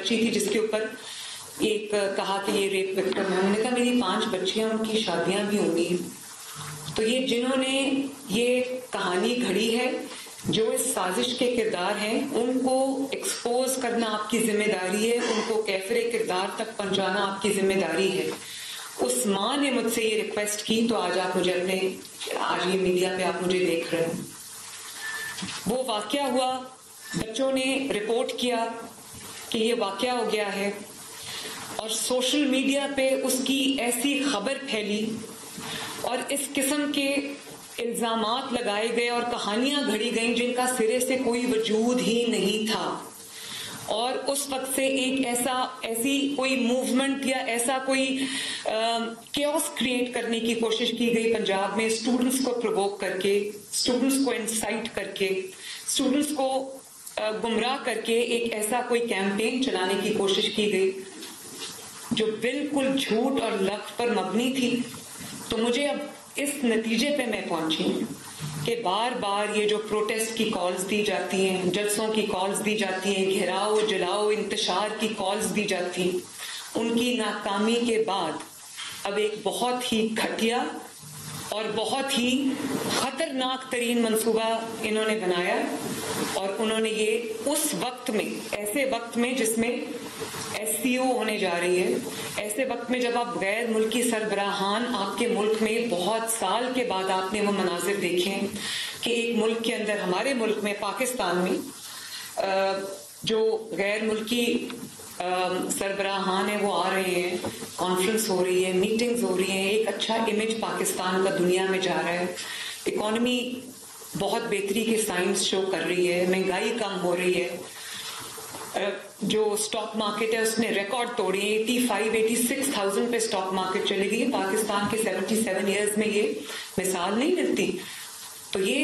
बच्ची थी जिसके ऊपर एक कहा कि ये रेप विक्टिम है। उन्होंने कहा मेरी 5 बच्चियां, उनकी शादियां भी होंगी। तो ये जिन्होंने ये कहानी घड़ी है, जो इस साजिश के किरदार हैं, उनको एक्सपोज करना आपकी जिम्मेदारी है, उनको कैफरे किरदार तक पहुंचाना आपकी जिम्मेदारी है। उस माँ ने मुझसे ये रिक्वेस्ट की, तो आज आप मुझे आज ये मीडिया पे आप मुझे देख रहे हैं। वो वाकया हुआ, बच्चों ने रिपोर्ट किया कि ये वाकया हो गया है, और सोशल मीडिया पे उसकी ऐसी खबर फैली और इस किस्म के इल्जामात लगाए गए और कहानियां घड़ी गईं जिनका सिरे से कोई वजूद ही नहीं था। और उस वक्त से एक ऐसी कोई मूवमेंट या ऐसा कोई केओस क्रिएट करने की कोशिश की गई पंजाब में, स्टूडेंट्स को प्रोवोक करके, स्टूडेंट्स को इंसाइट करके, स्टूडेंट्स को गुमराह करके एक ऐसा कोई कैंपेन चलाने की कोशिश की गई जो बिल्कुल झूठ और लफ पर मबनी थी। तो मुझे अब इस नतीजे पे मैं पहुंची कि बार बार ये जो प्रोटेस्ट की कॉल्स दी जाती हैं, जलसों की कॉल्स दी जाती हैं, घेराव, जलाओ, इंतशार की कॉल्स दी जाती हैं, उनकी नाकामी के बाद अब एक बहुत ही घटिया और बहुत ही खतरनाक तरीन मंसूबा इन्होंने बनाया। और उन्होंने ये उस वक्त में, ऐसे वक्त में जिसमें SCO होने जा रही है, ऐसे वक्त में जब आप गैर मुल्की सरबराहान आपके मुल्क में बहुत साल के बाद आपने वो मनाजिर देखे हैं कि एक मुल्क के अंदर, हमारे मुल्क में, पाकिस्तान में जो गैर मुल्की सरबराहान है वो आ रहे हैं, कॉन्फ्रेंस हो रही है, मीटिंग्स हो रही हैं, एक अच्छा इमेज पाकिस्तान का दुनिया में जा रहा है, इकोनॉमी बहुत बेहतरी के साइंस शो कर रही है, महंगाई कम हो रही है, जो स्टॉक मार्केट है उसने रिकॉर्ड तोड़ी, 85-86,000 पे स्टॉक मार्केट चली गई। पाकिस्तान के 77 ईयर्स में ये मिसाल नहीं मिलती। तो ये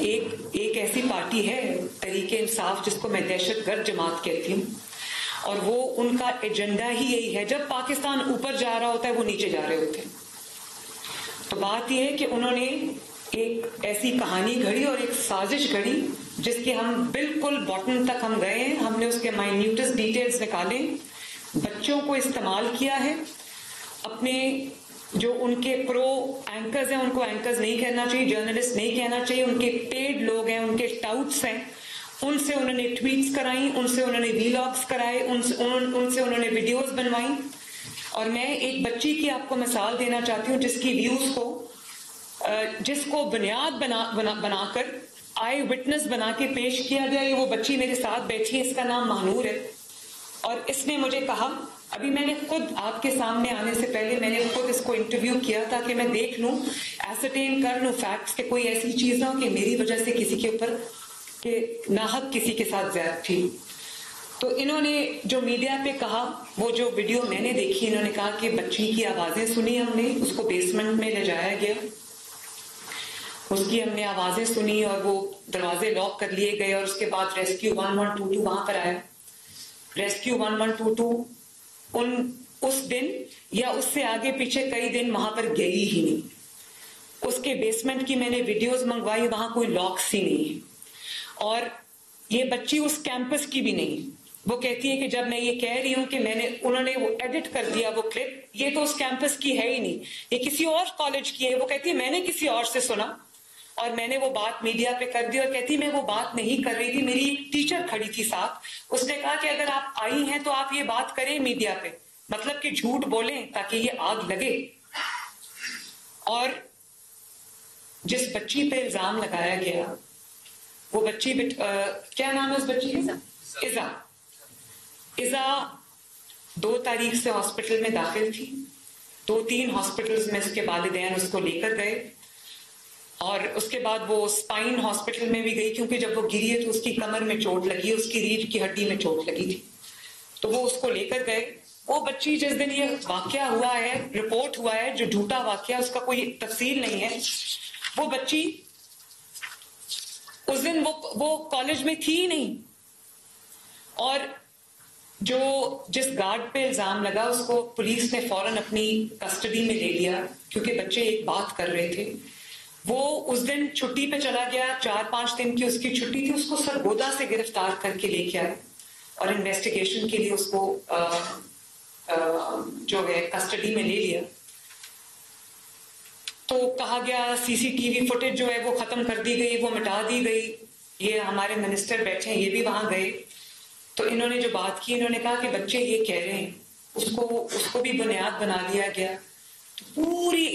एक ऐसी पार्टी है तहरीक इंसाफ, जिसको मैं दहशतगर्द जमात कहती हूँ, और वो उनका एजेंडा ही यही है, जब पाकिस्तान ऊपर जा रहा होता है वो नीचे जा रहे होते हैं। तो बात यह है कि उन्होंने एक ऐसी कहानी घड़ी और एक साजिश घड़ी जिसके हम बिल्कुल बॉटम तक हम गए हैं, हमने उसके माइन्यूटेस्ट डिटेल्स निकाले, बच्चों को इस्तेमाल किया है, अपने जो उनके प्रो एंकर्स हैं उनको एंकर्स नहीं कहना चाहिए, जर्नलिस्ट नहीं कहना चाहिए, उनके पेड लोग हैं, उनके टाउट्स हैं, उनसे उन्होंने ट्वीट्स कराई, उनसे उन्होंने वीलॉग्स कराए, उनसे उन्होंने वीडियोस बनवाई। और मैं एक बच्ची की आपको मिसाल देना चाहती हूँ जिसकी व्यूज को, जिसको बुनियाद बनाकर आई विटनेस बना के पेश किया गया। ये वो बच्ची मेरे साथ बैठी है, इसका नाम महानूर है, और इसने मुझे कहा, अभी मैंने खुद आपके सामने आने से पहले मैंने खुद इसको इंटरव्यू किया ताकि मैं देख लूं, एसरटेन कर लूं फैक्ट्स के, कोई ऐसी चीज ना हो कि मेरी वजह से किसी के ऊपर के नाहक किसी के साथ ज्यादती। तो इन्होंने जो मीडिया पे कहा, वो जो वीडियो मैंने देखी, इन्होंने कहा कि बच्ची की आवाजें सुनी हमने, उसको बेसमेंट में ले जाया गया, उसकी हमने आवाजें सुनी और वो दरवाजे लॉक कर लिए गए, और उसके बाद रेस्क्यू 1122 वहां पर आया। रेस्क्यू 1122 उस दिन या उससे आगे पीछे कई दिन वहां पर गई ही नहीं। उसके बेसमेंट की मैंने वीडियोस मंगवाई, वहां कोई लॉक्स ही नहीं है, और ये बच्ची उस कैंपस की भी नहीं। वो कहती है कि जब मैं ये कह रही हूं कि उन्होंने वो एडिट कर दिया वो क्लिप, ये तो उस कैंपस की है ही नहीं, ये किसी और कॉलेज की है। वो कहती है मैंने किसी और से सुना और मैंने वो बात मीडिया पे कर दी, और कहती मैं वो बात नहीं कर रही थी, मेरी एक टीचर खड़ी थी साथ, उसने कहा कि अगर आप आई हैं तो आप ये बात करें मीडिया पे, मतलब कि झूठ बोलें ताकि ये आग लगे। और जिस बच्ची पे इल्जाम लगाया गया, वो बच्ची क्या नाम है उस बच्ची का? इज़ा 2 तारीख से हॉस्पिटल में दाखिल थी। 2-3 हॉस्पिटल्स में उसके वालिदैन उसको लेकर गए, और उसके बाद वो स्पाइन हॉस्पिटल में भी गई, क्योंकि जब वो गिरी है तो उसकी कमर में चोट लगी, उसकी रीढ़ की हड्डी में चोट लगी थी, तो वो उसको लेकर गए। वो बच्ची, जिस दिन ये वाकया हुआ है, रिपोर्ट हुआ है, जो झूठा वाकया, उसका कोई तफसील नहीं है, वो बच्ची उस दिन वो कॉलेज में थी ही नहीं। और जिस गार्ड पे इल्जाम लगा उसको पुलिस ने फौरन अपनी कस्टडी में ले लिया, क्योंकि बच्चे एक बात कर रहे थे। वो उस दिन छुट्टी पे चला गया, 4-5 दिन की उसकी छुट्टी थी, उसको सरगोदा से गिरफ्तार करके लेके आए और इन्वेस्टिगेशन के लिए उसको जो है कस्टडी में ले लिया। तो कहा गया सीसीटीवी फुटेज जो है वो खत्म कर दी गई, वो मिटा दी गई। ये हमारे मिनिस्टर बैठे हैं, ये भी वहां गए। तो इन्होंने जो बात की, इन्होंने कहा कि बच्चे ये कह रहे हैं, उसको भी बुनियाद बना लिया गया। तो पूरी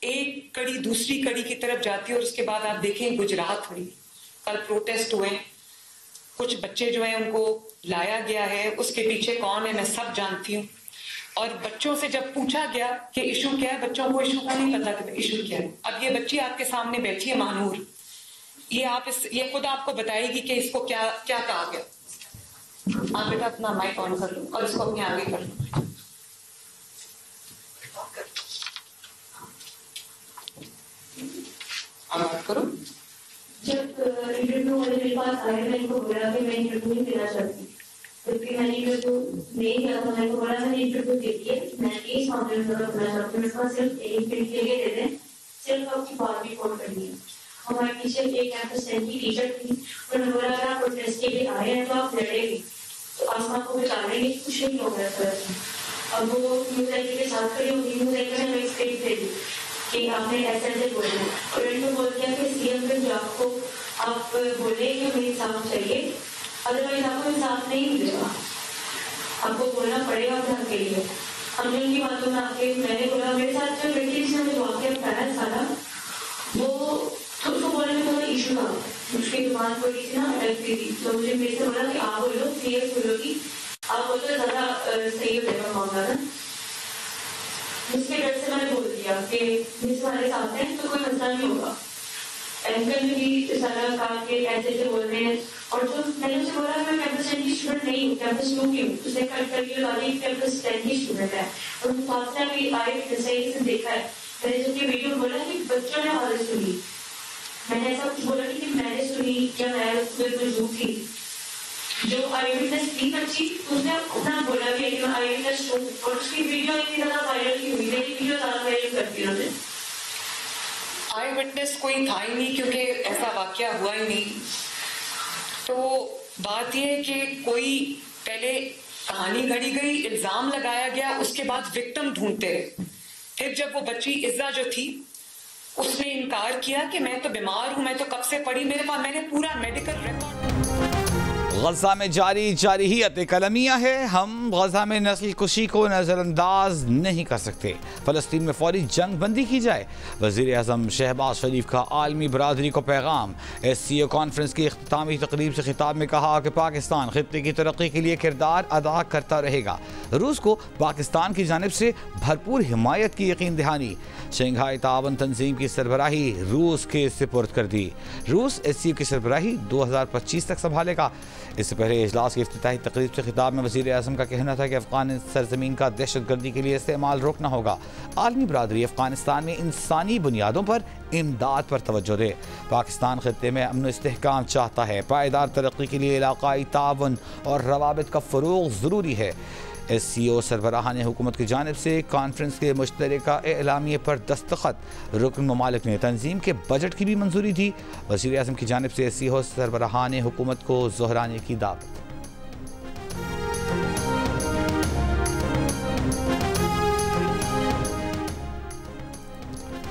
एक कड़ी दूसरी कड़ी की तरफ जाती है। और उसके बाद आप देखें गुजरात हुई, कल प्रोटेस्ट हुए, कुछ बच्चे जो है उनको लाया गया है, उसके पीछे कौन है मैं सब जानती हूँ। और बच्चों से जब पूछा गया कि इशू क्या है, बच्चों को इशू का नहीं पता कि इशू क्या है। अब ये बच्ची आपके सामने बैठी है महानूर, ये खुद आपको बताएगी कि इसको क्या क्या कहा गया। आप बेटा अपना माइक ऑन कर लो और इसको अपने आगे कर लो। बात करो। जब इंटरव्यू वाले मेरे पास आए, मैं इनको बोला कि मैं इंटरव्यू नहीं देना चाहती, क्योंकि मैंने इंटरव्यू नहीं दिया था। मैंने बोला मैंने इंटरव्यू दे दिया, मैं इस मामले में करना चाहती हूँ, मेरे पास सिर्फ एक दिन के लिए दे दें, सिर्फ आपकी बात रिकॉर्ड करनी है। हमारे पीछे एक कैंपस की टीचर थी, उन्होंने बोला अगर आप प्रोटेस्ट के लिए आए हैं तो आप लड़ेंगे, तो आसमान को बचा लेंगे, कुछ नहीं हो गया सर। अब वो न्यूज एंकर के साथ खड़ी होगी, न्यूज एंकर ने एक स्टेट दे दी कि आपने ऐसे ऐसे बोले, और इनको बोल दिया कि सीएम पंजाब को आप बोले कि हमें इंसाफ चाहिए, अदरवाइज आपको इंसाफ नहीं मिलेगा, आपको बोलना पड़ेगा घर के लिए। हमने उनकी बातों में आके मैंने बोला, मेरे साथ जो बेटी जिसने वाक्य बताया सारा, वो उसको बोलने में थोड़ा इशू था, उसकी दुकान थोड़ी सी ना अटकती थी। तो मुझे मेरे से बोला कि आप बोलो, क्लियर बोलोगी, आप बोलो ज्यादा सही हो जाएगा मामला ना। उसके डर से मैंने बोल दिया कि मिस हमारे साथ हैं तो कोई मसला नहीं होगा। एंकर ने भी सारा कहा कि ऐसे ऐसे बोल रहे हैं, और जो मैंने उसे बोला मैं कैंपस 10 की स्टूडेंट नहीं हूँ, कैंपस 2 की हूँ। उसने कट करके लगा दी कैंपस 10 की स्टूडेंट है, और उस हादसा भी आए सही से देखा है। मैंने जब ये वीडियो बोला कि बच्चों ने आवाज सुनी, मैंने ऐसा कुछ बोला कि मैंने सुनी या मैं उसमें मौजूद थी। जो आई विटनेस थी बच्ची, उसने अपना बोला कि मैं आई विटनेस हूँ, और उसकी वीडियो इतनी ज्यादा वायरल की हुई, मेरी वीडियो ज्यादा वायरल करती है उन्होंने। आई विटनेस कोई था ही नहीं, क्योंकि ऐसा वाकया हुआ ही नहीं। तो बात यह है कि कोई पहले कहानी घड़ी गई, इल्जाम लगाया गया, उसके बाद विक्टिम ढूंढते रहे। फिर जब वो बच्ची इज्जा जो थी, उसने इनकार किया कि मैं तो बीमार हूं, मैं तो कब से पड़ी, मेरे पास मैंने पूरा मेडिकल रिकॉर्ड। गजा में जारी जारहियत कलमिया है। हम गजा में नस्ल कुशी को नज़रअंदाज नहीं कर सकते। फ़लस्तीन में फौरी जंग बंदी की जाए। वज़ीर आज़म शहबाज शरीफ का आलमी बरादरी को पैगाम। SCO कॉन्फ्रेंस की इख्तितामी तकरीब से खिताब में कहा कि पाकिस्तान खित्ते की तरक्की के लिए किरदार अदा करता रहेगा। रूस को पाकिस्तान की जानिब से भरपूर हिमायत की यकीन दहानी। शंघाई तावन तंजीम की सरबराही रूस के सुपुर्द कर दी। रूस SCO की सरबराही 2025 तक संभालेगा। इससे पहले इजलास की इफ्तिताही तकरीब से खिताब में वज़ीर आज़म का कहना था कि अफ़गान सरजमीन का दहशतगर्दी के लिए इस्तेमाल रोकना होगा। आलमी बरादरी अफ़गानिस्तान में इंसानी बुनियादों पर इमदाद पर तवज्जो दे। पाकिस्तान खित्ते में अमन इस्तेहकाम चाहता है। पायदार तरक्की के लिए इलाकाई तावन और रवाबित का फ़रोग़ ज़रूरी है। SCO सरबराहान हुकूमत की जानिब से कॉन्फ्रेंस के मुश्तरका एलामिये पर दस्तखत। रुकन ममालिक ने तंजीम के बजट की भी मंजूरी दी। वज़ीर आज़म की जानिब से SCO सरबराहान हुकूमत को ज़ोहराने की दावत।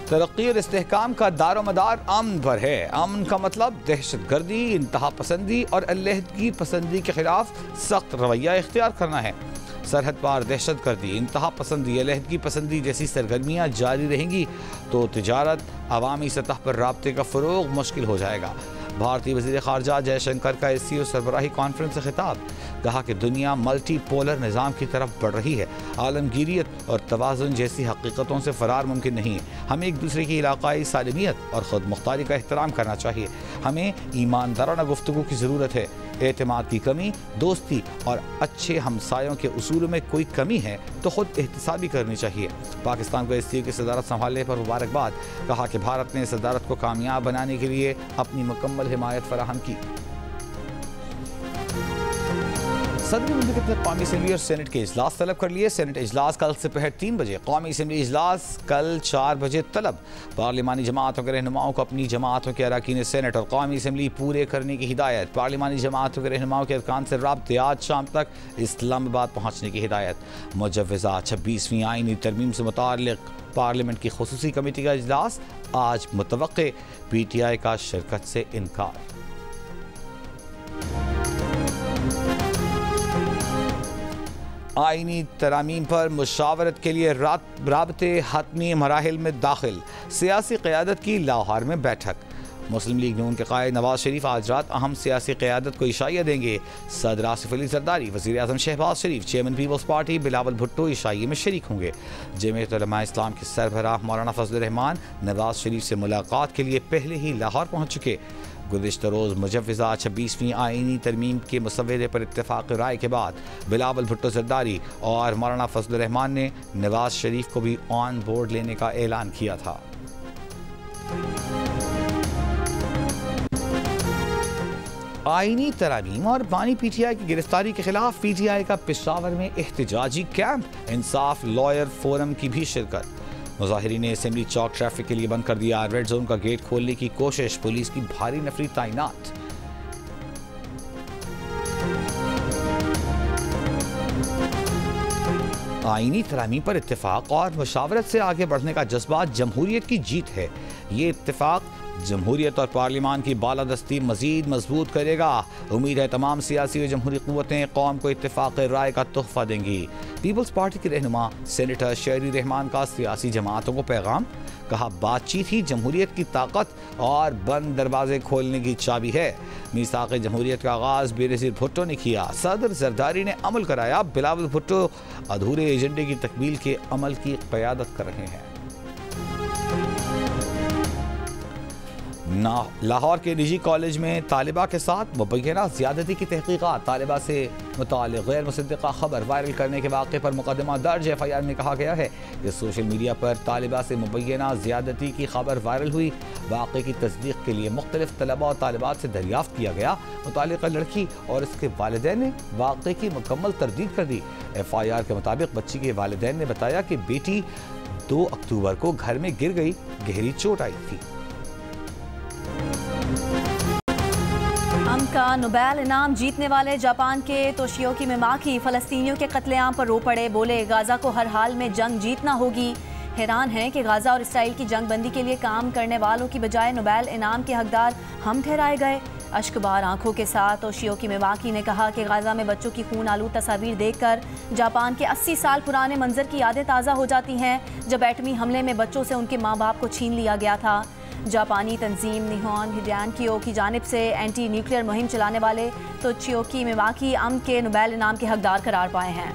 तरक्की और इस्तेहकाम का दारोमदार अमन पर है। अमन का मतलब दहशतगर्दी, इंतहा पसंदी और अलहदगी पसंदी के खिलाफ सख्त रवैया इख्तियार करना है। सरहद पार दहशतगर्दी, इंतहा पसंदी, अलहदगी पसंदी जैसी सरगर्मियाँ जारी रहेंगी तो तिजारत, अवामी सतह पर राब्ते का फ़रोग़ मुश्किल हो जाएगा। भारतीय वज़ीर ख़ारजा जयशंकर का SCO सरबराही कॉन्फ्रेंस से खिताब। कहा कि दुनिया मल्टी पोलर निज़ाम की तरफ बढ़ रही है। आलमगीरियत और तवाज़ुन जैसी हकीकतों से फ़रार मुमकिन नहीं है। हमें एक दूसरे की इलाक़ाई सालमियत और ख़ुद मुख्तारी का एहतराम करना चाहिए। हमें ईमानदाराना गुफ्तगू की ज़रूरत है। एतमाद की कमी, दोस्ती और अच्छे हमसायों के उसूलों में कोई कमी है तो ख़ुद एहतसाबी करनी चाहिए। पाकिस्तान को SCO की सदारत संभालने पर मुबारकबाद। कहा कि भारत ने सदारत को कामयाब बनाने के लिए अपनी मुकम्मल हिमायत फराहम की। सदरी मुमलिकत ने कौमी असम्बली और सेनेट के इजलास तलब कर लिए। सेनेट इजलास कल दोपहर 3 बजे, कौमी असम्बली इजलास कल 4 बजे तलब। पार्लिमानी जमातों के रहनुमाओं को अपनी जमातों के अरकान सेनेट और कौमी असम्बली पूरे करने की हिदायत। पार्लिमानी जमातों के रहनुमाओं के अरकान से राब्ते आज शाम तक इस्लामाबाद पहुँचने की हिदायत। मुजव्वज़ा 26वीं आईनी तरमीम से मुताल्लिक़ पार्लियामेंट की खुसूसी कमेटी का इजलास आज मुतवक्के। PTI का शिरकत से इनकार। आईनी तरामीम पर मुशावरत के लिए राबते हतमी मराहिल में दाखिल। सियासी क़यादत की लाहौर में बैठक। मुस्लिम लीग नून के कायद नवाज शरीफ आज रात अहम सियासी क़यादत को इशाइया देंगे। सदर आसिफ अली जरदारी, वज़ीर आज़म शहबाज शरीफ, चेयरमैन पीपल्स पार्टी बिलावल भुट्टो इशाइये में शरीक होंगे। जमीयत उलमा इस्लाम के सरबराह मौलाना फजल रहमान नवाज शरीफ से मुलाकात के लिए पहले ही लाहौर पहुँच चुके। गुज़िश्ता रोज़ मुजव्वज़ा 26वीं आईनी तरमीम के मसवदे पर इत्तेफाक राय के बाद बिलावल भुट्टो जरदारी और मौलाना फजल रहमान ने नवाज शरीफ को भी ऑन बोर्ड लेने का ऐलान किया था। आईनी तरामीम और बानी PTI की गिरफ्तारी के खिलाफ PTI का पेशावर में एहतजाजी कैंप। इंसाफ लॉयर फोरम की भी शिरकत। मुजाहिरीन ने असेंबली चौक ट्रैफिक के लिए बंद कर दिया। रेड जोन का गेट खोलने की कोशिश, पुलिस की भारी नफरी तैनात। आईनी तरामीम पर इत्तेफाक और मुशावरत से आगे बढ़ने का जज्बा जमहूरियत की जीत है। ये इत्तेफाक जमहूरियत और पार्लिमान की बालादस्ती मजीद मजबूत करेगा। उम्मीद है तमाम सियासी और जमहूरी क़ुव्वतें कौम को इत्तेफाक राय का तोहफा देंगी। पीपल्स पार्टी के रहनुमा सेनेटर शहरी रहमान का सियासी जमातों को पैगाम। कहा, बातचीत ही जमहूरियत की ताकत और बंद दरवाजे खोलने की चाबी है। मीसाक़ जमहूरियत का आगाज़ बेनज़ीर भुट्टो ने किया। सदर जरदारी ने अमल कराया। बिलावल भुट्टो अधूरे एजेंडे की तकमील के अमल की क़यादत कर रहे हैं। लाहौर के निजी कॉलेज में तालिबा के साथ मुबैना ज़्यादती की तहक़ीक़ात। तालिबा से मुताल्लिक़ गैर मुसद्दिक़ा खबर वायरल करने के वाक़े पर मुक़दमा दर्ज। FIR में कहा गया है कि सोशल मीडिया पर तालिबा से मुबैना ज़्यादती की खबर वायरल हुई। वाक़े की तस्दीक़ के लिए मुख्तलिफ़ तलबा और तालिबात से दरियाफ़्त किया गया। मुताल्लिक़ा लड़की और इसके वालिदैन ने वाक़े की मुकम्मल तरदीद कर दी। FIR के मुताबिक बच्ची के वालिदैन ने बताया कि बेटी 2 अक्टूबर को घर में गिर गई, गहरी चोट आई थी। का नोबेल इनाम जीतने वाले जापान के तोशियोकी मिमाकी फ़लस्तीनियों के कत्लेआम पर रो पड़े। बोले, गाज़ा को हर हाल में जंग जीतना होगी। हैरान है कि गाज़ा और इसराइल की जंग बंदी के लिए काम करने वालों की बजाय नोबेल इनाम के हकदार हम ठहराए गए। अश्कबार आंखों के साथ तोशियोकी मिमाकी ने कहा कि गाज़ा में बच्चों की खून आलूद तस्वीर देखकर जापान के 80 साल पुराने मंजर की यादें ताज़ा हो जाती हैं, जब एटमी हमले में बच्चों से उनके माँ बाप को छीन लिया गया था। जापानी तंजीम निहोन हिडेनकियो की जानिब से एंटी न्यूक्लियर मुहिम चलाने वाले तोशियोकी मिमाकी अमन के नोबेल इनाम के हकदार करार पाए हैं।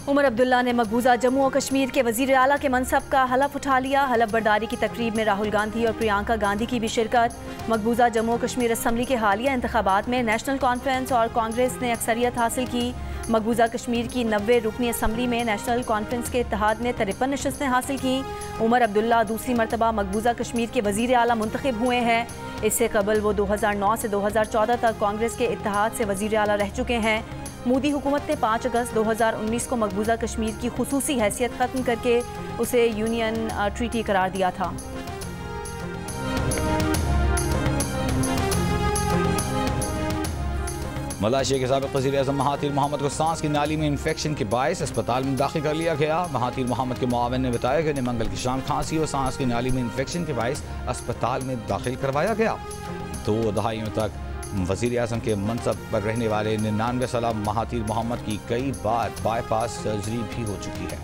उमर अब्दुल्ला ने मकबूजा जम्मू और कश्मीर के वज़ीर आला के मनसब का हलफ उठा लिया। हलफ बर्दारी की तकरीब में राहुल गांधी और प्रियंका गांधी की भी शिरकत। मकबूजा जम्मू और कश्मीर असम्बली के हालिया इंतखाबात में नेशनल कॉन्फ्रेंस और कांग्रेस ने अक्सरियत हासिल की। मकबूजा कश्मीर की 90 रुकनी असम्बली में नेशनल कॉन्फ्रेंस के इत्तेहाद ने 53 नशस्तें हासिल की। उमर अब्दुल्ला दूसरी मरतबा मकबूजा कश्मीर के वज़ीर आला मुंतखब हुए हैं। इससे कबल वो 2009 से 2014 तक कांग्रेस के इत्तेहाद से वज़ीर आला रह चुके हैं। मोदी हुकूमत ने 5 अगस्त 2019 को मकबूजा कश्मीर की खुसूसी हैसियत ख़त्म करके उसे यूनियन ट्रीटी करार दिया था। मलेशिया के साबिक़ वज़ीर आज़म महातिर मोहम्मद को सांस की नाली में इन्फेक्शन के बायस अस्पताल में दाखिल कर लिया गया। महातिर मोहम्मद के मुआविन ने बताया कि उन्हें मंगल की शाम खांसी और सांस की नाली में इन्फेक्शन के बायस अस्पताल में दाखिल करवाया गया। 2 दहाइयों तक वज़ीर आज़म के मनसब पर रहने वाले 99 साला महातिर मोहम्मद की कई बार बाईपास सर्जरी भी हो चुकी है।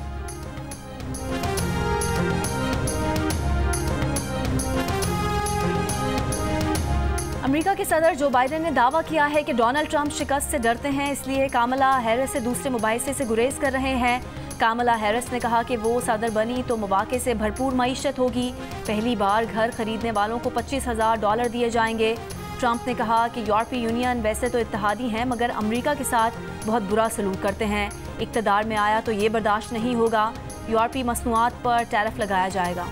अमेरिका के सदर जो बाइडेन ने दावा किया है कि डोनाल्ड ट्रंप शिकस्त से डरते हैं, इसलिए कामला हैरिस से दूसरे मुबाहिसे से गुरेज कर रहे हैं। कामला हैरिस ने कहा कि वो सदर बनी तो मौके से भरपूर मईशत होगी। पहली बार घर खरीदने वालों को $25,000 दिए जाएंगे। ट्रंप ने कहा कि यूरोपीय यूनियन वैसे तो इत्तेहादी हैं मगर अमेरिका के साथ बहुत बुरा सलूक करते हैं। इक़्तिदार में आया तो ये बर्दाश्त नहीं होगा। यूरोपीय मसनूआत पर टैरिफ लगाया जाएगा।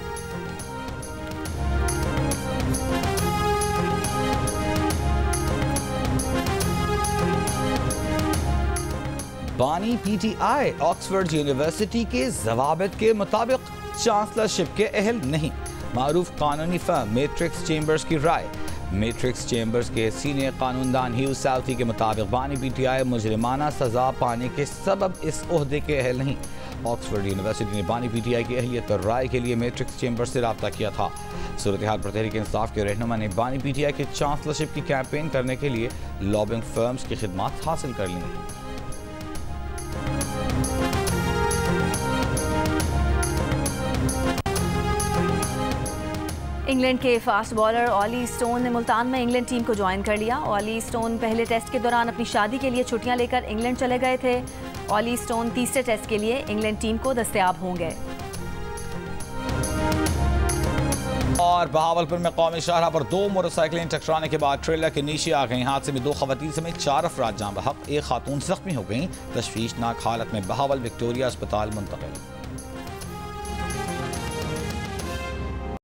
बानी पीटीआई ऑक्सफोर्ड यूनिवर्सिटी के ज़वाबित के मुताबिक चांसलरशिप के अहल नहीं। मारूफ कानूनी फर्म मैट्रिक्स चेंबर्स की राय। मैट्रिक्स चेंबर्स के सीनियर कानूनदान ह्यूज साउथी के मुताबिक बानी पीटीआई मुजरिमाना सजा पाने के सबब इस ओहदे के अहल नहीं। ऑक्सफोर्ड यूनिवर्सिटी ने बानी पीटीआई की अहलियत और राय के लिए मैट्रिक्स चेंबर्स से रब्ता किया था। सूरत हाल पर तहरीक इंसाफ के रहनुमा ने बानी पीटीआई के चांसलरशिप की कैंपेन करने के लिए लॉबिंग फर्म्स की खिदमात हासिल कर ली। इंग्लैंड के फास्ट बॉलर ऑली स्टोन ने मुल्तान में इंग्लैंड टीम को ज्वाइन कर लिया। ऑली स्टोन पहले टेस्ट के दौरान अपनी शादी के लिए छुट्टियां लेकर इंग्लैंड चले गए थे। ऑली स्टोन तीसरे टेस्ट के लिए इंग्लैंड टीम को दस्तयाब होंगे। और बहावलपुर में कौमी शाहराह पर 2 मोटरसाइकिलें टकराने के बाद ट्रेलर के नीचे आ गई। हादसे में 2 खवातीन समेत 4 अफराद जान बहक, 1 खातून जख्मी हो गई। तशवीशनाक हालत में बहावल विक्टोरिया अस्पताल मुंतकिल।